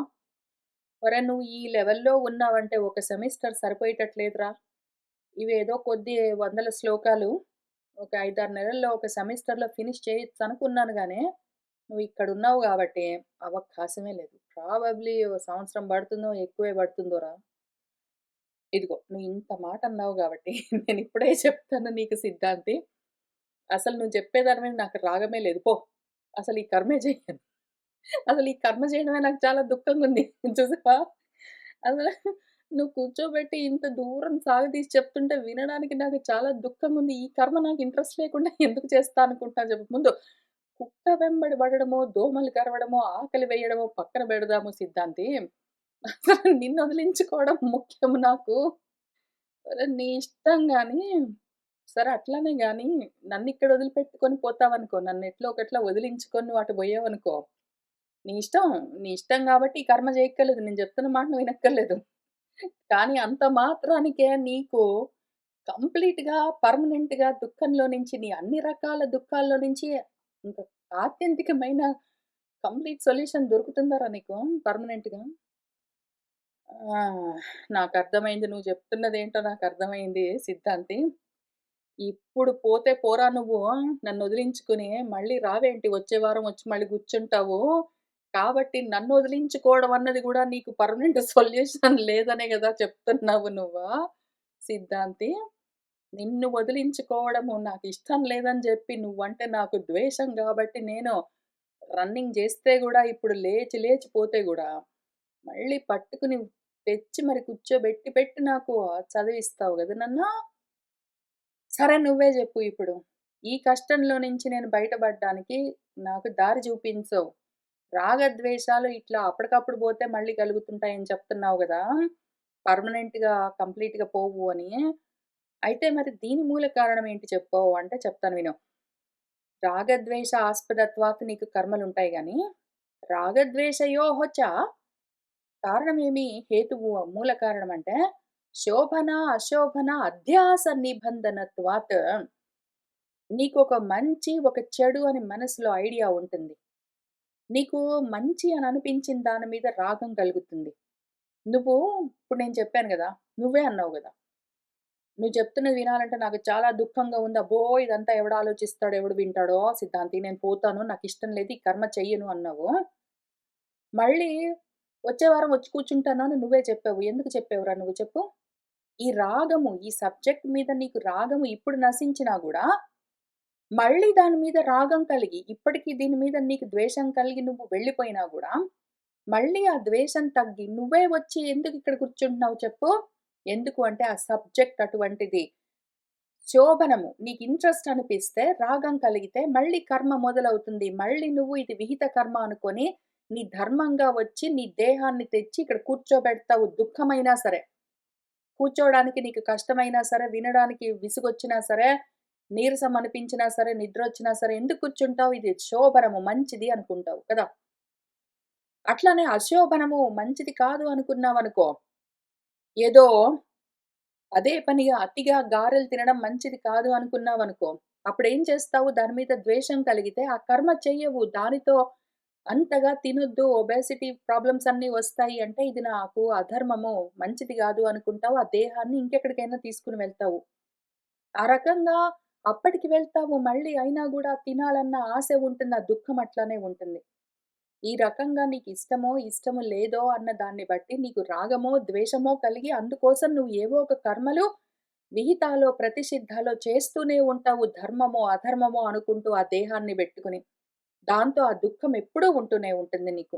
[SPEAKER 1] ఒరేయ్! నువ్వు ఈ లెవెల్‌లో ఉన్నావంటే ఒక సెమిస్టర్ సరిపోయేటట్లేదురా. ఇవేదో కొద్ది వందల శ్లోకాలు ఒక 5, 6 నెలల్లో ఒక సెమిస్టర్‌లో ఫినిష్ చేయొచ్చనుకున్నాను గానీ, నువ్వు ఇక్కడున్నావు గాబట్టి అవకాశమే లేదు. ప్రాబబ్లీ ఓ సంవత్సరం పడుతుందో, ఎక్కువే పడుతుందోరా. ఇదిగో నువ్వు ఇంత మాట అన్నావు గాబట్టి నేనిప్పుడే చెప్తాను నీకు సిద్ధాంతి. అసలు నువ్వు చెప్పే దాని మీద నాకు రాగమే లేదు. పో. అసలు ఈ కర్మే చెయ్యను. అసలు ఈ కర్మ చేయడమే నాకు చాలా దుఃఖంగుంది. చూసావా? అసలు నువ్వు కూర్చోబెట్టి ఇంత దూరం సాగదీసి చెప్తుంటే వినడానికి నాకు చాలా దుఃఖంగుంది. ఈ కర్మ నాకు ఇంట్రెస్ట్ లేకుండా ఎందుకు చేస్తా అనుకుంటున్నా చెప్పు. ముందు కుక్క వెంబడి పడడమో, దోమలు కరవడమో, ఆకలి వేయడమో పక్కన పెడదాము సిద్ధాంతి. అసలు నిన్నొదిలించుకోవడం ముఖ్యం నాకు. సరే నీ ఇష్టం గానీ, సరే అట్లనే గానీ నన్నిక్కడ వదిలిపెట్టుకొని పోతావనుకో, నన్నెట్లో ఒకట్లా వదిలించుకొని నువ్వు అటు బోయావనుకో, నీ ఇష్టం. నీ ఇష్టం గాబట్టి ఈ కర్మ జేయక్కర్లేదు. నేను జెప్తున్న మాట నువ్వు వినక్కర్లేదు. కానీ అంత మాత్రానికే నీకు కంప్లీట్‌గా, పర్మనెంట్‌గా దుఃఖంలో నుంచి నీ అన్ని రకాల దుఃఖాల్లో నుంచి ఇంక ఆత్యంతికమైన కంప్లీట్ సొల్యూషన్ దొరుకుతుందారా నీకు పర్మనెంట్‌గా? ఆ! నాకర్థమైంది. నువ్వు చెప్తున్నదేంటో నాకర్థమైంది సిద్ధాంతి. ఇప్పుడు పోతే పోరా నువ్వు నన్నొదిలించుకొని మళ్ళీ రావేంటి వచ్చే వారం వచ్చి మళ్ళీ కూర్చుంటావు. కాబట్టి నన్నొదిలించుకోవడం అన్నది గూడా నీకు పర్మనెంట్ సొల్యూషన్ లేదనే గదా చెప్తున్నావు నువ్వు సిద్ధాంతి. నిన్ను వదిలించుకోవడము నాకిష్టం లేదని జెప్పి నువ్వంటే నాకు ద్వేషం గాబట్టి నేను రన్నింగ్ జేస్తే గూడా ఇప్పుడు లేచి లేచి పోతే గూడా మళ్ళీ పట్టుకుని తెచ్చి మరి కూర్చోబెట్టి పెట్టి నాకు చదివిస్తావు గదా నన్ను. సరే నువ్వే జెప్పు ఇప్పుడు. ఈ కష్టంలో నుంచి నేను బయటపడ్డానికి నాకు దారి జూపించవు. రాగద్వేషాలు ఇట్లా అప్పటికప్పుడు బోతే మళ్ళీ కలుగుతుంటాయని చెప్తున్నావు గదా! పర్మనెంట్‌గా, కంప్లీట్‌గా పోవు అని. అయితే మరి దీని మూల కారణం ఏంటి చెప్పవు అంటే చెప్తాను విను. రాగద్వేష ఆస్పదత్వాత్ నీకు కర్మలుంటాయి గానీ, రాగద్వేషయోః చ కారణమేమి హేతువు మూల కారణం అంటే, శోభన, అశోభన అధ్యాస నిబంధనత్వాత్ నీకొక మంచి, ఒక చెడు అని మనసులో ఐడియా ఉంటుంది. నీకు మంచి అని అనిపించిన దాని మీద రాగం కలుగుతుంది. నువ్వు ఇప్పుడు నేను చెప్పాను గదా! నువ్వే అన్నావు గదా! నువ్వు చెప్తున్నది వినాలంటే నాకు చాలా దుఃఖంగా ఉంది. అబ్బో! ఇదంతా ఎవడు ఆలోచిస్తాడో, ఎవడు వింటాడో సిద్ధాంతి నేను పోతాను. నాకిష్టం లేదు. ఈ కర్మ చెయ్యను అన్నావు. మళ్ళీ వచ్చే వారం వచ్చి కూర్చుంటాను అని నువ్వే చెప్పావు. ఎందుకు చెప్పావురా నువ్వు చెప్పు? ఈ రాగము, ఈ సబ్జెక్ట్ మీద నీకు రాగము ఇప్పుడు నశించినా గూడా, మళ్ళీ దాని మీద రాగం కలిగి, ఇప్పటికి దీని మీద నీకు ద్వేషం కలిగి నువ్వు వెళ్ళిపోయినా గూడా, మళ్ళీ ఆ ద్వేషం తగ్గి నువ్వే వచ్చి ఎందుకు ఇక్కడ కూర్చుంటున్నావు చెప్పు? ఎందుకు అంటే ఆ సబ్జెక్ట్ అటువంటిది. శోభనము. నీకు ఇంట్రెస్ట్ అనిపిస్తే, రాగం కలిగితే మళ్ళీ కర్మ మొదలవుతుంది. మళ్ళీ నువ్వు ఇది విహిత కర్మ అనుకోని, నీ ధర్మంగా వచ్చి నీ దేహాన్ని తెచ్చి ఇక్కడ కూర్చోబెడతావు దుఃఖమైనా సరే. కూర్చోవడానికి నీకు కష్టమైనా సరే, వినడానికి విసుగొచ్చినా సరే, నీరసం అనిపించినా సరే, నిద్రొచ్చినా సరే ఎందుకు కూర్చుంటావు? ఇది శోభనము, మంచిది అనుకుంటావు కదా! అట్లనే అశోభనము మంచిది కాదు అనుకున్నావనుకో, ఏదో అదే పనిగా అతిగా గారెలు తినడం మంచిది కాదు అనుకున్నావనుకో, అప్పుడేం చేస్తావు? దాని మీద ద్వేషం కలిగితే ఆ కర్మ చెయ్యవు. దానితో అంతగా తినొద్దు, ఒబేసిటీ ప్రాబ్లమ్స్ అన్నీ వస్తాయి అంటే, ఇది నాకు అధర్మము, మంచిది గాదు అనుకుంటావు. ఆ దేహాన్ని ఇంకెక్కడికైనా తీసుకొని వెళ్తావు. ఆ రకంగా అప్పటికి వెళ్తావు. మళ్ళీ అయినా గూడా తినాలన్న ఆశ ఉంటుంది. ఆ దుఃఖం అట్లనే ఉంటుంది. ఈ రకంగా నీకిష్టమో, ఇష్టము లేదో అన్న దాన్ని బట్టి నీకు రాగమో, ద్వేషమో కలిగి అందుకోసం నువ్వు ఏవో ఒక కర్మలు విహితాలో, ప్రతిషిద్ధాలో చేస్తూనే ఉంటావు. ధర్మమో, అధర్మమో అనుకుంటూ ఆ దేహాన్ని బెట్టుకొని. దాంతో ఆ దుఃఖం ఎప్పుడూ ఉంటూనే ఉంటుంది నీకు.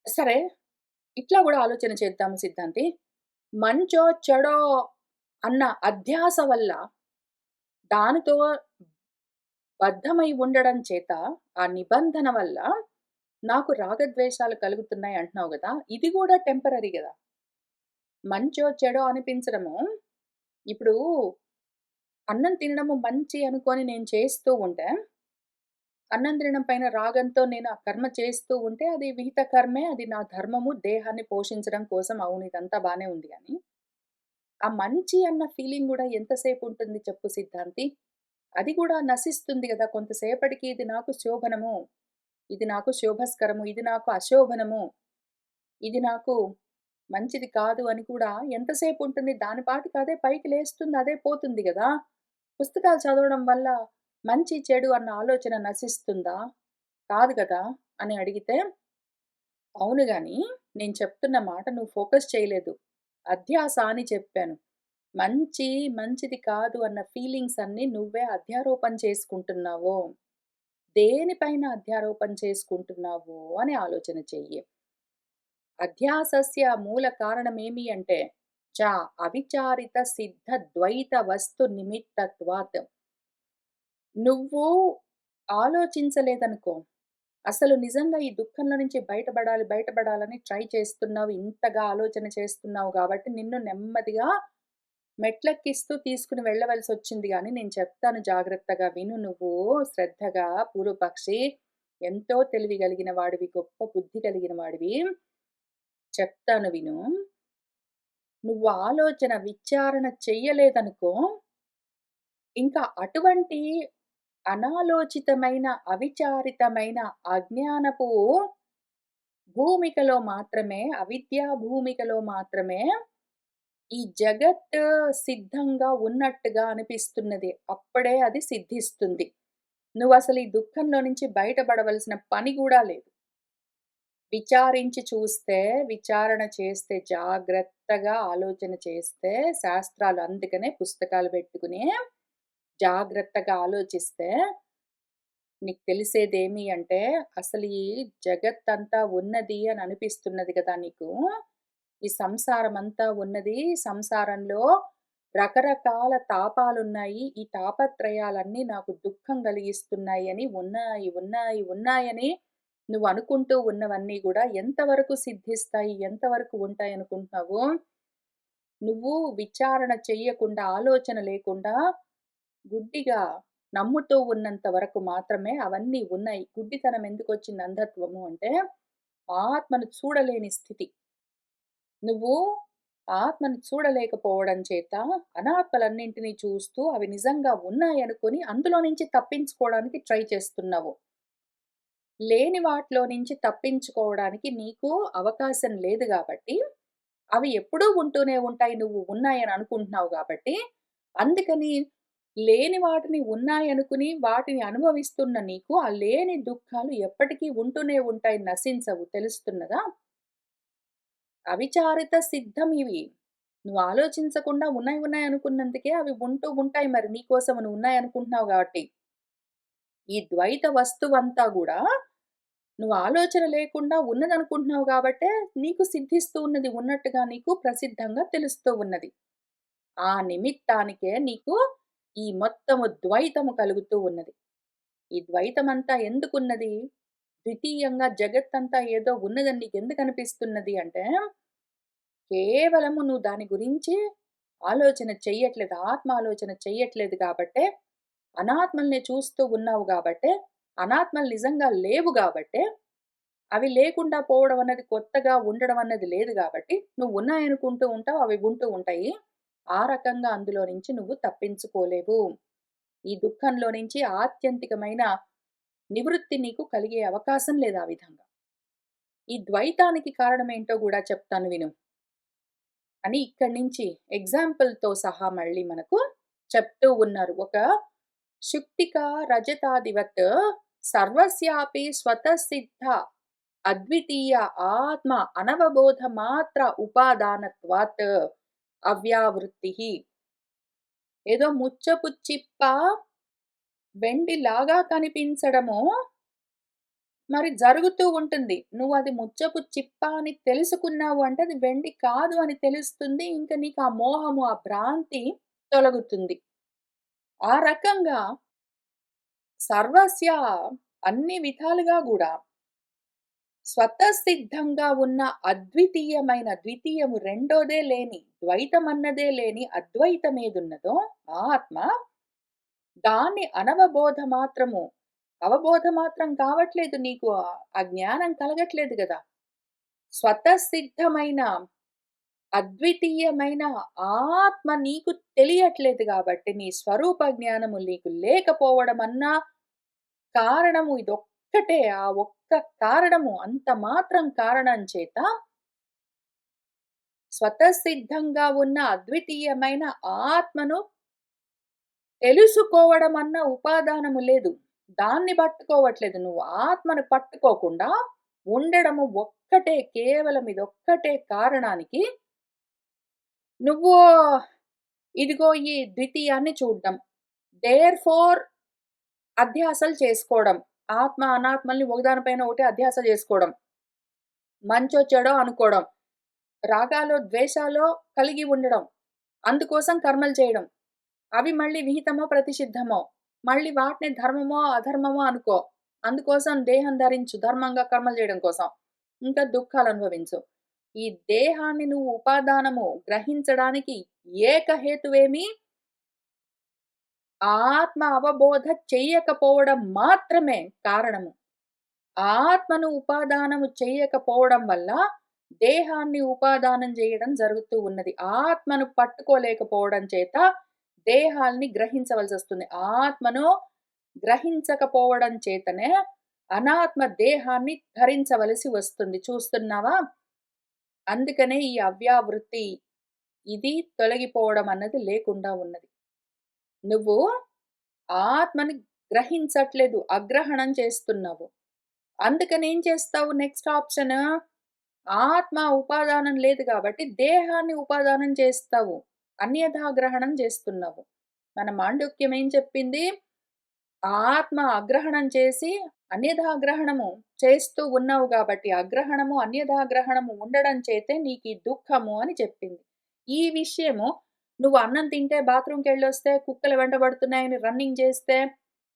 [SPEAKER 1] సరే, ఇట్లా గూడా ఆలోచన చేద్దాము సిద్ధాంతి. మంచో, చెడో అన్న అధ్యాస వల్ల దానితో బద్ధమై ఉండడం చేత, ఆ నిబంధన వల్ల నాకు రాగద్వేషాలు కలుగుతున్నాయి అంటున్నావు గదా! ఇది గూడా టెంపరరీ గదా! మంచో, చెడో అనిపించడము ఇప్పుడు అన్నం తినడము మంచి అనుకోని నేను చేస్తూ ఉంటే, అన్నం తినడం పైన రాగంతో నేను ఆ కర్మ చేస్తూ ఉంటే అది విహిత కర్మే. అది నా ధర్మము. దేహాన్ని పోషించడం కోసం అవును ఇదంతా బానే ఉంది గానీ, ఆ మంచి అన్న ఫీలింగ్ గూడా ఎంతసేపు ఉంటుంది చెప్పు సిద్ధాంతి? అది గూడా నశిస్తుంది గదా! కొంతసేపటికి ఇది నాకు శోభనము. ఇది నాకు శోభస్కరము. ఇది నాకు అశోభనము. ఇది నాకు మంచిది కాదు అని కూడా ఎంతసేపు ఉంటుంది? దాని పాటికి అదే పైకి లేస్తుంది. అదే పోతుంది గదా! పుస్తకాలు చదవడం వల్ల మంచి, చెడు అన్న ఆలోచన నశిస్తుందా? కాదు గదా! అని అడిగితే, అవును గాని నేను చెప్తున్న మాట నువ్వు ఫోకస్ చేయలేదు. అధ్యాస అని చెప్పాను. మంచి, మంచిది కాదు అన్న ఫీలింగ్స్ అన్నీ నువ్వే అధ్యారోపణ చేసుకుంటున్నావు. దేనిపైన అధ్యారోపణ చేసుకుంటున్నావు అని ఆలోచన చెయ్యి. అధ్యాసస్య మూల కారణమేమి అంటే, అవిచారిత సిద్ధ ద్వైత వస్తు నిమిత్తత్వాత్. నువ్వు ఆలోచించలేదనుకో, అసలు నిజంగా ఈ దుఃఖంలో నుంచి బయటపడాలి, బయటపడాలని ట్రై చేస్తున్నావు. ఇంతగా ఆలోచన చేస్తున్నావు గాబట్టి, నిన్ను నెమ్మదిగా మెట్లెక్కిస్తూ తీసుకొని వెళ్ళవలసొచ్చింది గానీ, నేను చెప్తాను జాగ్రత్తగా విను నువ్వు శ్రద్ధగా పూర్వపక్షి. ఎంతో తెలివి గలిగిన వాడివి, గొప్ప బుద్ధి కలిగిన వాడివి. చెప్తాను విను. నువ్వు విచారణ చెయ్యలేదనుకో, ఇంకా అటువంటి అనాలోచితమైన, అవిచారితమైన అజ్ఞానపు భూమికలో మాత్రమే, అవిద్యా భూమికలో మాత్రమే ఈ జగత్ సిద్ధంగా ఉన్నట్టుగా అనిపిస్తున్నది. అప్పుడే అది సిద్ధిస్తుంది. నువ్వసలు ఈ దుఃఖంలో నుంచి బయటపడవలసిన పని గూడా లేదు. విచారించి చూస్తే, విచారణ చేస్తే, జాగ్రత్తగా ఆలోచన చేస్తే, శాస్త్రాలు అందుకనే పుస్తకాలు పెట్టుకుని జాగ్రత్తగా ఆలోచిస్తే నీకు తెలిసేదేమి అంటే, అసలు ఈ జగత్తంతా ఉన్నది అని అనిపిస్తున్నది కదా నీకు. ఈ సంసారమంతా ఉన్నది. సంసారంలో రకరకాల తాపాలున్నాయి. ఈ తాపత్రయాలన్నీ నాకు దుఃఖం కలిగిస్తున్నాయి అని ఉన్నాయని నువ్వు అనుకుంటూ ఉన్నవన్నీ గూడా ఎంతవరకు సిద్ధిస్తాయి? ఎంతవరకు ఉంటాయనుకుంటున్నావు? నువ్వు విచారణ చెయ్యకుండా, ఆలోచన లేకుండా గుడ్డిగా నమ్ముతూ ఉన్నంత వరకు మాత్రమే అవన్నీ ఉన్నాయి. గుడ్డితనం ఎందుకొచ్చింది అంధత్వము అంటే, ఆత్మను చూడలేని స్థితి. నువ్వు ఆత్మను చూడలేకపోవడం చేత అనాత్మలన్నింటినీ చూస్తూ అవి నిజంగా ఉన్నాయనుకొని అందులో నుంచి తప్పించుకోవడానికి ట్రై చేస్తున్నావు. లేని వాటిలో నుంచి తప్పించుకోవడానికి నీకు అవకాశం లేదు గాబట్టి, అవి ఎప్పుడూ ఉంటూనే ఉంటాయి. నువ్వు ఉన్నాయని అనుకుంటున్నావు గాబట్టి, అందుకని లేని వాటిని ఉన్నాయనుకుని వాటిని అనుభవిస్తున్న నీకు ఆ లేని దుఃఖాలు ఎప్పటికీ ఉంటూనే ఉంటాయి. నశించవు. తెలుస్తున్నదా? అవిచారిత సిద్ధం ఇవి. నువ్వు ఆలోచించకుండా ఉన్నాయి అనుకున్నందుకే అవి ఉంటూ ఉంటాయి మరి నీకోసం నువ్వు ఉన్నాయనుకుంటున్నావు గాబట్టి. ఈ ద్వైత వస్తువంతా గూడా నువ్వు ఆలోచన లేకుండా ఉన్నదనుకుంటున్నావు గాబట్టే నీకు సిద్ధిస్తూ ఉన్నది. ఉన్నట్టుగా నీకు ప్రసిద్ధంగా తెలుస్తూ ఉన్నది. ఆ నిమిత్తానికే నీకు ఈ మొత్తము ద్వైతము కలుగుతూ ఉన్నది. ఈ ద్వైతమంతా ఎందుకున్నది? ద్వితీయంగా జగత్తంతా ఏదో ఉన్నదని నీకెందుకనిపిస్తున్నది అంటే, కేవలము నువ్వు దాని గురించి ఆలోచన చెయ్యట్లేదు. ఆత్మ ఆలోచన చెయ్యట్లేదు గాబట్టే, అనాత్మల్ని చూస్తూ ఉన్నావు గాబట్టే, అనాత్మలు నిజంగా లేవు గాబట్టే, అవి లేకుండా పోవడం అన్నది కొత్తగా ఉండడం అన్నది లేదు గాబట్టి, నువ్వు ఉన్నాయనుకుంటూ ఉంటావు. అవి ఉంటూ ఉంటాయి. ఆ రకంగా అందులో నుంచి నువ్వు తప్పించుకోలేవు. ఈ దుఃఖంలో నుంచి ఆత్యంతికమైన నివృత్తి నీకు కలిగే అవకాశం లేదు ఆ విధంగా. ఈ ద్వైతానికి కారణమేంటో గూడా చెప్తాను విను. అని ఇక్కడి నుంచి ఎగ్జాంపుల్‌తో సహా మళ్ళీ మనకు చెప్తూ ఉన్నారు. ఒక శుక్తిక రజతాదివత్ సర్వస్యాపి స్వతసిద్ధ అద్వితీయ ఆత్మ అనవబోధ మాత్ర ఉపాదానత్వాత్ అవ్యావృత్తిః. ఏదో ముచ్చపు చిప్ప వెండిలాగా కనిపించడము మరి జరుగుతూ ఉంటుంది. నువ్వది ముచ్చపు చిప్ప అని తెలుసుకున్నావు అంటే అది వెండి కాదు అని తెలుస్తుంది. ఇంక నీకు ఆ మోహము, ఆ భ్రాంతి తొలగుతుంది. ఆ రకంగా సర్వస్య అన్ని విధాలుగా గూడా స్వతసిద్ధంగా ఉన్న అద్వితీయమైన ద్వితీయము రెండోదే లేని, ద్వైతమన్నదే లేని అద్వైతమేదున్నదో ఆత్మ దాన్ని అనవబోధ మాత్రము అవబోధ మాత్రం కావట్లేదు నీకు. ఆ జ్ఞానం కలగట్లేదు గదా! స్వతసిద్ధమైన, అద్వితీయమైన ఆత్మ నీకు తెలియట్లేదు గాబట్టి, నీ స్వరూప జ్ఞానము నీకు లేకపోవడమన్నా కారణము ఇదొక్కటే. ఆ ఒక్క కారణము అంత మాత్రం కారణం చేత స్వతసిద్ధంగా ఉన్న అద్వితీయమైన ఆత్మను తెలుసుకోవడమన్న ఉపాదానము లేదు. దాన్ని పట్టుకోవట్లేదు. నువ్వు ఆత్మను పట్టుకోకుండా ఉండడము ఒక్కటే కేవలం ఇదొక్కటే కారణానికి నువ్వు ఇదిగో ఈ ద్వితీయాన్ని చూడ్డం. దేర్‌ఫోర్ అధ్యాసలు చేసుకోవడం. ఆత్మ, అనాత్మల్ని ఒకదాని పైన ఒకటి అధ్యాస చేసుకోవడం. మంచో, చెడో అనుకోవడం. రాగాలో, ద్వేషాలో కలిగి ఉండడం. అందుకోసం కర్మలు చేయడం. అవి మళ్ళీ విహితమో, ప్రతిషిద్ధమో. మళ్ళీ వాటిని ధర్మమో, అధర్మమో అనుకో. అందుకోసం దేహం ధరించు ధర్మంగా కర్మలు చేయడం కోసం. ఇంకా దుఃఖాలనుభవించు. ఈ దేహాన్ని నువ్వు ఉపాదానము గ్రహించడానికి ఏక హేతువేమి ఆత్మ అవబోధ చెయ్యకపోవడం మాత్రమే కారణము. ఆత్మను ఉపాదానము చెయ్యకపోవడం వల్ల దేహాన్ని ఉపాదానం చేయడం జరుగుతూ ఉన్నది. ఆత్మను పట్టుకోలేకపోవడం చేత దేహాల్ని గ్రహించవలసొస్తుంది. ఆత్మను గ్రహించకపోవడం చేతనే అనాత్మ దేహాన్ని ధరించవలసి వస్తుంది. చూస్తున్నావా? అందుకనే ఈ అవ్యావృత్తి ఇది తొలగిపోవడం అన్నది లేకుండా ఉన్నది. నువ్వు ఆత్మని గ్రహించట్లేదు. అగ్రహణం చేస్తున్నావు. అందుకనేం చేస్తావు నెక్స్ట్ ఆప్షన్? ఆత్మ ఉపాదానం లేదు కాబట్టి దేహాన్ని ఉపాదానం చేస్తావు. అన్యథాగ్రహణం చేస్తున్నావు. మన మాండుక్యం ఏం చెప్పింది? ఆత్మ అగ్రహణం చేసి అన్యథాగ్రహణము చేస్తూ ఉన్నావు కాబట్టి అగ్రహణము, అన్యథాగ్రహణము ఉండడం చేతే నీకీ దుఃఖము అని చెప్పింది. ఈ విషయము నువ్వు అన్నం తింటే బాత్రూమ్‌కెళ్ళొస్తే కుక్కలు వెంటబడుతున్నాయని రన్నింగ్ చేస్తే,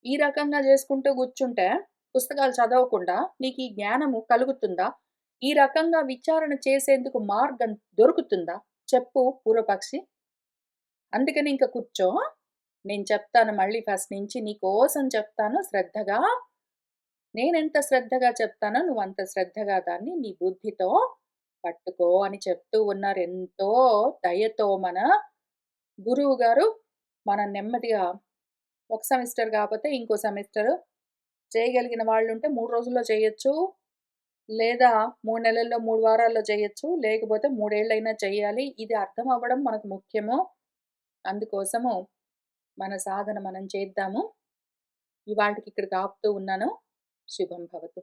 [SPEAKER 1] ఈ రకంగా చేసుకుంటూ కూర్చుంటే పుస్తకాలు చదవకుండా నీకీ జ్ఞానము కలుగుతుందా? ఈ రకంగా విచారణ చేసేందుకు మార్గం దొరుకుతుందా? చెప్పు పూర్వపక్షి. అందుకని ఇంక కూర్చో. నేను చెప్తాను మళ్ళీ ఫస్ట్ నుంచి నీకోసం చెప్తాను శ్రద్ధగా. నేనెంత శ్రద్ధగా చెప్తానో నువ్వంత శ్రద్ధగా దాన్ని నీ బుద్ధితో పట్టుకో అని చెప్తూ ఉన్నారు. ఎంతో దయతో మన గురువుగారు మనం నెమ్మదిగా ఒక సెమిస్టర్ కాపోతే ఇంకో సెమిస్టరు చేయగలిగిన వాళ్ళుంటే 3 రోజుల్లో చేయొచ్చు. లేదా 3 నెలల్లో, 3 వారాల్లో చేయొచ్చు. లేకపోతే 3 ఏళ్లైనా చేయాలి. ఇది అర్థం అవ్వడం మనకు ముఖ్యము. అందుకోసము మన సాధన మనం చేద్దాము. ఇవాల్టికి ఇక్కడికి ఆపుతూ ఉన్నాను. శుభం భవతు.